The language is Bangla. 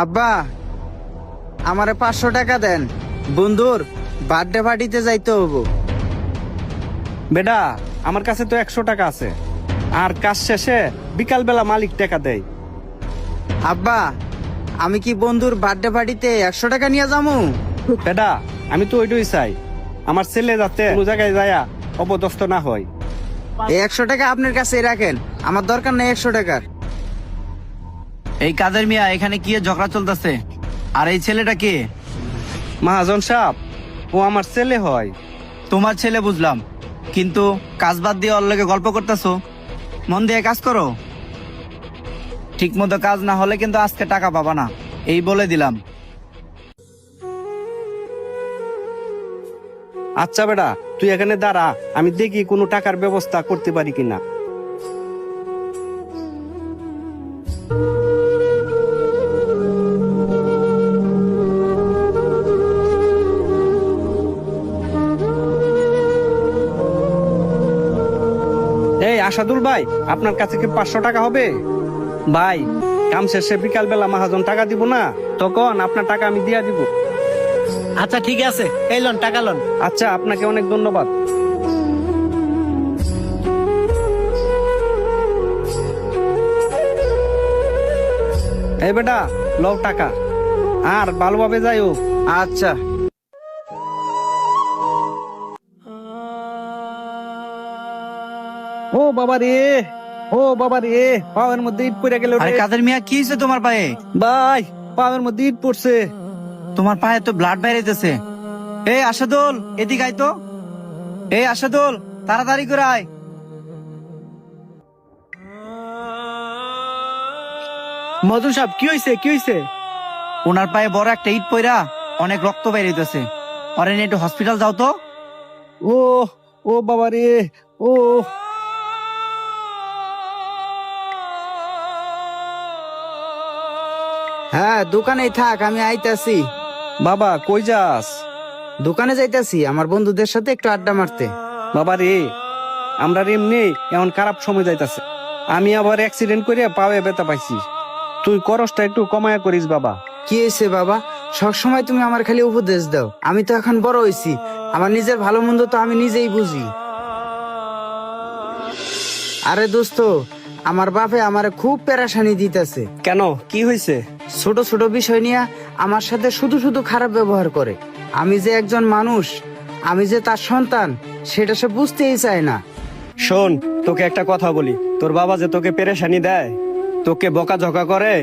আব্বা, আমারে 500 টাকা দেন, বন্ধুর বার্থডে পার্টিতে যাইতে হবো। বেটা, আমার কাছে তো 100 টাকা আছে, আর কাজ শেষে বিকালবেলা মালিক টাকা দেয়। আব্বা, আমি কি বন্ধুর বার্থডে পার্টিতে 100 টাকা নিয়ে যাবো? বেটা, আমি তো ওইটাই চাই, আমার ছেলে যাতে কোনো জায়গায় যায় অপদস্থ না হয়। এই 100 টাকা আপনার কাছে রাখেন, আমার দরকার নেই 100 টাকার। এই কাদের মিয়া, এখানে কি ঝগড়া চলতেছে? আর এই ছেলেটা কে? মহাজন সাহেব, ও আমার ছেলে হয়। তোমার ছেলে বুঝলাম, কিন্তু কাজ বাদ দিয়ে ওর লগে গল্প করতেছো। মন দিয়ে কাজ করো, ঠিক মতো কাজ না হলে কিন্তু আজকে টাকা পাবা না, এই বলে দিলাম। আচ্ছা বেটা, তুই এখানে দাঁড়া, আমি দেখি কোনো টাকার ব্যবস্থা করতে পারি কিনা। এই আসাদুল ভাই, আপনার কাছে কি 500 টাকা হবে? ভাই, কাম শেষে বিকাল বেলা মহাজন টাকা দিব না, তখন আপনার টাকা আমি দিয়া দিব। আচ্ছা ঠিক আছে, এই লোন, টাকা লোন। আচ্ছা, আপনাকে অনেক ধন্যবাদ। এই বেটা, লও টাকা, আর ভালোভাবে যাইও। আচ্ছা। ও বাবা রে, ও বাবা রে, পায়ের মধ্যে ইট পড়ে গেল আরে রে। কাদের মিয়া, কি হয়েছে তোমার পায়ে? ভাই, পায়ের মধ্যে ইট পড়ছে। তোমার পায়ে তো ব্লাড বাইরেছে। এই আশাদুল, এদিক আয় তো। এই আশাদুল, তাড়াতাড়ি করে আয়। মদন সাহেব, কি হয়েছে, কি হয়েছে? ওনার পায়ে বড় একটা ইট পইরা অনেক রক্ত বাইরেছে। ওরে নিয়ে একটু হসপিটাল যাও তো। ও, ও বাবা রে, ও। হ্যাঁ, দোকানেই থাক, আমি আইতাছি। বাবা কই যাস? দোকানে যাইতাছি আমার বন্ধুদের সাথে একটু আড্ডা মারতে। বাবা রে, আমরা এমনি এমন খারাপ সময় যাইতাছে, আমি আবার অ্যাক্সিডেন্ট করে পায়ে ব্যথা পাইছি। তুই খরচটা একটু কমায়া করিস বাবা। কি হয়েছে বাবা, সবসময় তুমি আমার খালি উপদেশ দাও? আমি তো এখন বড় হয়েছি, আমার নিজের ভালো মন্দ তো আমি নিজেই বুঝি। আরে দোস্ত, আমার বাপে আমারে খুব পেরেশানি দিতেছে। কেন, কি হয়েছে? ছোট ছোট বিষয় নিয়ে আমার সাথে শুধু শুধু খারাপ ব্যবহার করে। আমি যে একজন মানুষ, আমি যে তার সন্তান, সেটা সে বুঝতেই চায় না। শোন, তোকে একটা কথা বলি, তোর বাবা যে তোকে পেরেশানি দেয়, তোকে বকাঝকা করে,